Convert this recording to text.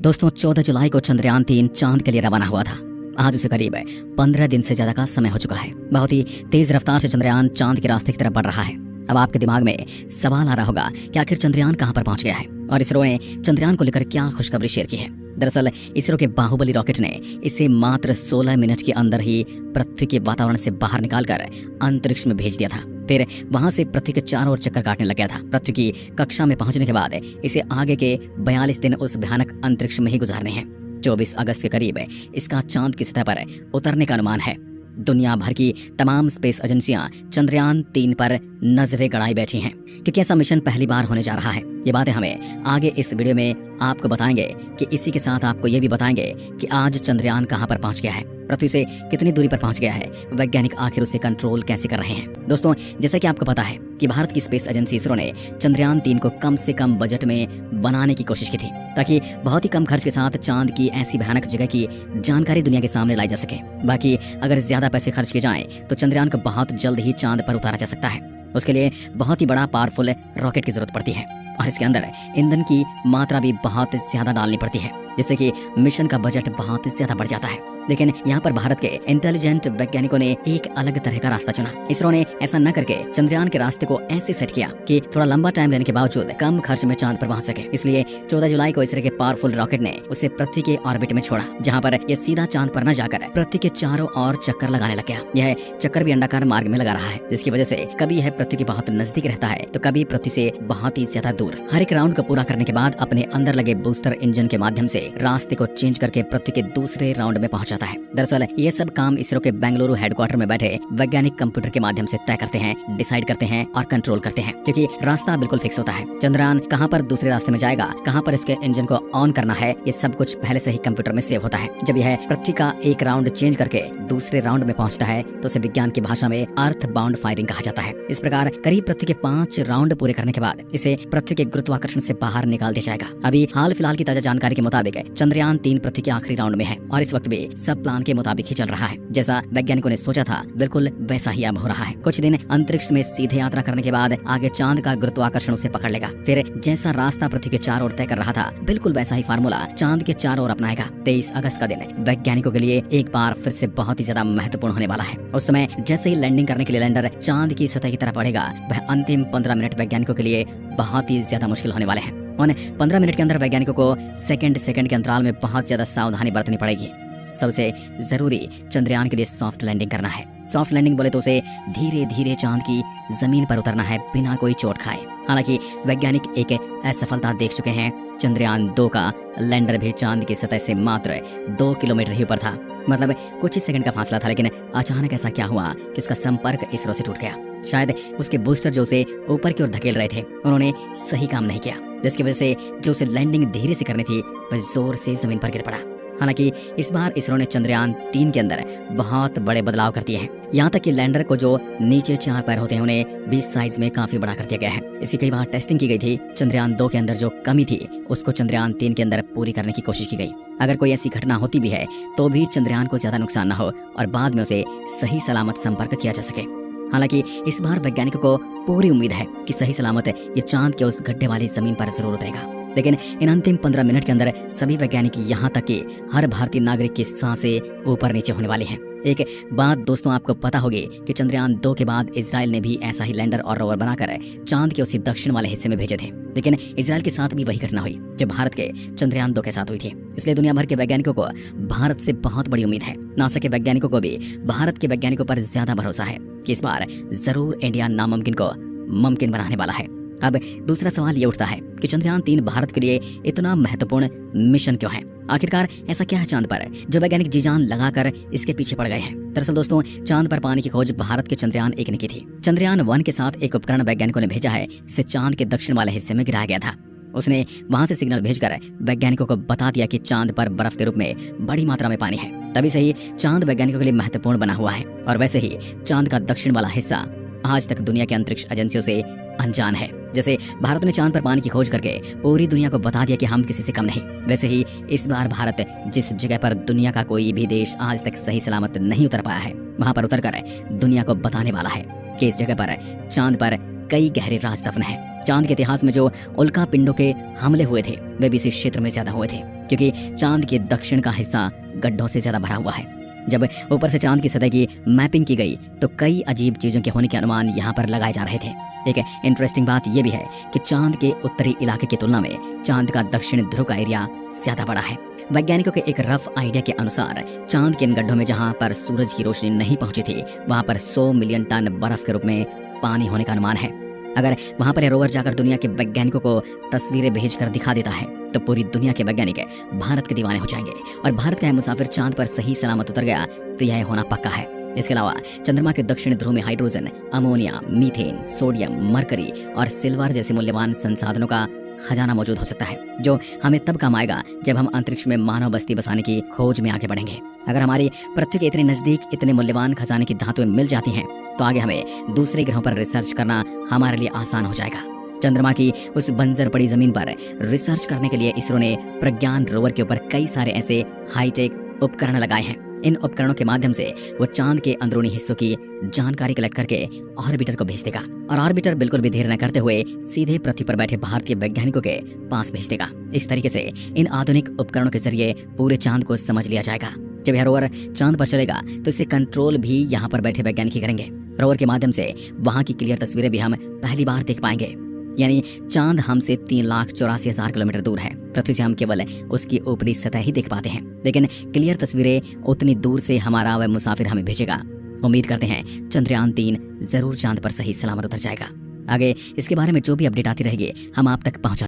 दोस्तों 14 जुलाई को चंद्रयान-3 चांद के लिए रवाना हुआ था। आज उसे करीब 15 दिन से ज्यादा का समय हो चुका है। बहुत ही तेज रफ्तार से चंद्रयान चांद के रास्ते की तरफ बढ़ रहा है। अब आपके दिमाग में सवाल आ रहा होगा कि आखिर चंद्रयान कहां पर पहुंच गया है और इसरो ने चंद्रयान को लेकर क्या खुशखबरी शेयर की है। दरअसल इसरो के बाहुबली रॉकेट ने इसे मात्र 16 मिनट के अंदर ही पृथ्वी के वातावरण से बाहर निकालकर अंतरिक्ष में भेज दिया था। फिर वहां से पृथ्वी के चारों ओर चक्कर काटने लग गया था। पृथ्वी की कक्षा में पहुंचने के बाद इसे आगे के 42 दिन उस भयानक अंतरिक्ष में ही गुजारने हैं। 24 अगस्त के करीब इसका चांद की सतह पर उतरने का अनुमान है। दुनिया भर की तमाम स्पेस एजेंसियां चंद्रयान-3 पर नजरें गड़ाई बैठी हैं क्योंकि ऐसा मिशन पहली बार होने जा रहा है। ये बातें हमें आगे इस वीडियो में आपको बताएंगे कि इसी के साथ आपको ये भी बताएंगे कि आज चंद्रयान कहां पर पहुंच गया है, पृथ्वी से कितनी दूरी पर पहुंच गया है, वैज्ञानिक आखिर उसे कंट्रोल कैसे कर रहे हैं। दोस्तों जैसा कि आपको पता है कि भारत की स्पेस एजेंसी इसरो ने चंद्रयान-3 को कम से कम बजट में बनाने की कोशिश की थी ताकि बहुत ही कम खर्च के साथ चांद की ऐसी भयानक जगह की जानकारी दुनिया के सामने लाई जा सके। बाकी अगर ज्यादा पैसे खर्च किए जाएं तो चंद्रयान को बहुत जल्द ही चांद पर उतारा जा सकता है। उसके लिए बहुत ही बड़ा पावरफुल रॉकेट की जरूरत पड़ती है और इसके अंदर ईंधन की मात्रा भी बहुत ज्यादा डालनी पड़ती है, जिससे कि मिशन का बजट बहुत ज्यादा बढ़ जाता है। लेकिन यहाँ पर भारत के इंटेलिजेंट वैज्ञानिकों ने एक अलग तरह का रास्ता चुना। इसरो ने ऐसा न करके चंद्रयान के रास्ते को ऐसे सेट किया कि थोड़ा लंबा टाइम लेने के बावजूद कम खर्च में चांद पर पहुंच सके। इसलिए 14 जुलाई को इसरो के पावरफुल रॉकेट ने उसे पृथ्वी के ऑर्बिट में छोड़ा, जहाँ पर यह सीधा चांद पर न जाकर पृथ्वी के चारों ओर चक्कर लगाने लग गया। यह चक्कर भी अंडाकार मार्ग में लगा रहा है, जिसकी वजह से कभी यह पृथ्वी के बहुत नजदीक रहता है तो कभी पृथ्वी से बहुत ही ज्यादा दूर। हर एक राउंड को पूरा करने के बाद अपने अंदर लगे बूस्टर इंजन के माध्यम से रास्ते को चेंज करके पृथ्वी के दूसरे राउंड में पहुंच जाता है। दरअसल ये सब काम इसरो के बेंगलुरु हेडक्वार्टर में बैठे वैज्ञानिक कंप्यूटर के माध्यम से तय करते हैं, डिसाइड करते हैं और कंट्रोल करते हैं, क्योंकि रास्ता बिल्कुल फिक्स होता है। चंद्रयान कहां पर दूसरे रास्ते में जाएगा, कहां पर इसके इंजन को ऑन करना है, ये सब कुछ पहले से ही कंप्यूटर में सेव होता है। जब यह पृथ्वी का एक राउंड चेंज करके दूसरे राउंड में पहुंचता है तो उसे विज्ञान की भाषा में अर्थ बाउंड फायरिंग कहा जाता है। इस प्रकार करीब पृथ्वी के 5 राउंड पूरे करने के बाद इसे पृथ्वी के गुरुत्वाकर्षण से बाहर निकाल दिया जाएगा। अभी हाल फिलहाल की ताजा जानकारी के मुताबिक चंद्रयान-3 पृथ्वी के आखिरी राउंड में है और इस वक्त भी सब प्लान के मुताबिक ही चल रहा है। जैसा वैज्ञानिकों ने सोचा था बिल्कुल वैसा ही अब हो रहा है। कुछ दिन अंतरिक्ष में सीधे यात्रा करने के बाद आगे चांद का गुरुत्वाकर्षण उसे पकड़ लेगा। फिर जैसा रास्ता पृथ्वी के चारों ओर तय कर रहा था बिल्कुल वैसा ही फार्मूला चांद के चारों ओर अपनाएगा। 23 अगस्त का दिन वैज्ञानिकों के लिए एक बार फिर से बहुत ही ज्यादा महत्वपूर्ण होने वाला है। उस समय जैसे ही लैंडिंग करने के लिए लैंडर चांद की सतह की तरफ बढ़ेगा, वह अंतिम 15 मिनट वैज्ञानिकों के लिए बहुत ही ज्यादा मुश्किल होने वाले हैं। उन 15 मिनट के अंदर वैज्ञानिकों को सेकंड के अंतराल में बहुत ज्यादा सावधानी बरतनी पड़ेगी। सबसे जरूरी चंद्रयान के लिए सॉफ्ट लैंडिंग करना है। सॉफ्ट लैंडिंग बोले तो उसे धीरे धीरे चांद की जमीन पर उतरना है बिना कोई चोट खाए। हालांकि वैज्ञानिक एक असफलता देख चुके हैं। चंद्रयान-2 का लैंडर भी चांद की सतह से मात्र 2 किलोमीटर ही ऊपर था, मतलब कुछ ही सेकंड का फासला था। लेकिन अचानक ऐसा क्या हुआ कि उसका संपर्क इसरो से टूट गया। शायद उसके बूस्टर जो उसे ऊपर की ओर धकेल रहे थे उन्होंने सही काम नहीं किया, जिसकी वजह से जो उसे लैंडिंग धीरे से करनी थी वह जोर से जमीन पर गिर पड़ा। हालांकि इस बार इसरो ने चंद्रयान-3 के अंदर बहुत बड़े बदलाव कर दिए हैं। यहाँ तक कि लैंडर को जो नीचे 4 पैर होते हैं उन्हें 20 साइज में काफी बड़ा कर दिया गया है। इसकी कई बार टेस्टिंग की गई थी। चंद्रयान-2 के अंदर जो कमी थी उसको चंद्रयान-3 के अंदर पूरी करने की कोशिश की गई। अगर कोई ऐसी घटना होती भी है तो भी चंद्रयान को ज्यादा नुकसान न हो और बाद में उसे सही सलामत संपर्क किया जा सके। हालांकि इस बार वैज्ञानिकों को पूरी उम्मीद है कि सही सलामत ये चांद के उस गड्ढे वाली जमीन पर जरूर उतरेगा। लेकिन इन अंतिम 15 मिनट के अंदर सभी वैज्ञानिक यहाँ तक कि हर भारतीय नागरिक की सांसें ऊपर नीचे होने वाली हैं। एक बात दोस्तों आपको पता होगी कि चंद्रयान-2 के बाद इजराइल ने भी ऐसा ही लैंडर और रोवर बनाकर चांद के उसी दक्षिण वाले हिस्से में भेजे थे। लेकिन इजराइल के साथ भी वही घटना हुई जो भारत के चंद्रयान-2 के साथ हुई थी। इसलिए दुनिया भर के वैज्ञानिकों को भारत से बहुत बड़ी उम्मीद है। नासा के वैज्ञानिकों को भी भारत के वैज्ञानिकों पर ज्यादा भरोसा है कि इस बार जरूर इंडिया नामुमकिन को मुमकिन बनाने वाला है। अब दूसरा सवाल ये उठता है कि चंद्रयान-3 भारत के लिए इतना महत्वपूर्ण मिशन क्यों है? आखिरकार ऐसा क्या है चांद पर जो वैज्ञानिक जी जान लगाकर इसके पीछे पड़ गए हैं? दरअसल दोस्तों चांद पर पानी की खोज भारत के चंद्रयान-1 ने की थी। चंद्रयान-1 के साथ एक उपकरण वैज्ञानिकों ने भेजा है, इसे चांद के दक्षिण वाले हिस्से में गिराया गया था। उसने वहां से सिग्नल भेजकर वैज्ञानिकों को बता दिया कि चांद पर बर्फ के रूप में बड़ी मात्रा में पानी है। तभी से ही चांद वैज्ञानिकों के लिए महत्वपूर्ण बना हुआ है और वैसे ही चांद का दक्षिण वाला हिस्सा आज तक दुनिया के अंतरिक्ष एजेंसियों से अनजान है। जैसे भारत ने चांद पर पानी की खोज करके पूरी दुनिया को बता दिया कि हम किसी से कम नहीं, वैसे ही इस बार भारत जिस जगह पर दुनिया का कोई भी देश आज तक सही सलामत नहीं उतर पाया है वहां पर उतरकर दुनिया को बताने वाला है कि इस जगह पर चांद पर कई गहरे राज दफन हैं। चांद के इतिहास में जो उल्का पिंडों के हमले हुए थे वे भी इसी क्षेत्र में ज्यादा हुए थे, क्योंकि चांद के दक्षिण का हिस्सा गड्ढों से ज्यादा भरा हुआ है। जब ऊपर से चांद की सतह की मैपिंग की गई तो कई अजीब चीजों के होने के अनुमान यहाँ पर लगाए जा रहे थे। एक इंटरेस्टिंग बात यह भी है कि चांद के उत्तरी इलाके की तुलना में चांद का दक्षिण ध्रुव का एरिया ज्यादा बड़ा है। वैज्ञानिकों के एक रफ आइडिया के अनुसार चांद के इन गड्ढों में जहां पर सूरज की रोशनी नहीं पहुंची थी वहां पर 100 मिलियन टन बर्फ के रूप में पानी होने का अनुमान है। अगर वहां पर रोवर जाकर दुनिया के वैज्ञानिकों को तस्वीरें भेजकर दिखा देता है तो पूरी दुनिया के वैज्ञानिक भारत के दीवाने हो जाएंगे, और भारत का यह मुसाफिर चांद पर सही सलामत उतर गया तो यह होना पक्का है। इसके अलावा चंद्रमा के दक्षिण ध्रुव में hydrogen, ammonia, methane, sodium, mercury और सिल्वर जैसे मूल्यवान संसाधनों का खजाना मौजूद हो सकता है, जो हमें तब काम आएगा जब हम अंतरिक्ष में मानव बस्ती बसाने की खोज में आगे बढ़ेंगे। अगर हमारी पृथ्वी के इतने नजदीक इतने मूल्यवान खजाने की धातुएं मिल जाती हैं तो आगे हमें दूसरे ग्रहों पर रिसर्च करना हमारे लिए आसान हो जाएगा। चंद्रमा की उस बंजर पड़ी जमीन पर रिसर्च करने के लिए इसरो ने प्रज्ञान रोवर के ऊपर कई सारे ऐसे हाईटेक उपकरण लगाए हैं। इन उपकरणों के माध्यम से वो चांद के अंदरूनी हिस्सों की जानकारी कलेक्ट करके ऑर्बिटर को भेज देगा, और ऑर्बिटर बिल्कुल भी देर न करते हुए सीधे पृथ्वी पर बैठे भारतीय वैज्ञानिकों के पास भेज देगा। इस तरीके से इन आधुनिक उपकरणों के जरिए पूरे चांद को समझ लिया जाएगा। जब यह रोवर चांद पर चलेगा तो इसे कंट्रोल भी यहाँ पर बैठे वैज्ञानिक ही करेंगे। रोवर के माध्यम से वहाँ की क्लियर तस्वीरें भी हम पहली बार देख पाएंगे। यानी चांद हमसे 3,84,000 किलोमीटर दूर है। पृथ्वी से हम केवल उसकी ऊपरी सतह ही देख पाते हैं, लेकिन क्लियर तस्वीरें उतनी दूर से हमारा वह मुसाफिर हमें भेजेगा। उम्मीद करते हैं चंद्रयान 3 जरूर चांद पर सही सलामत उतर जाएगा। आगे इसके बारे में जो भी अपडेट आती रहेगी हम आप तक पहुंचा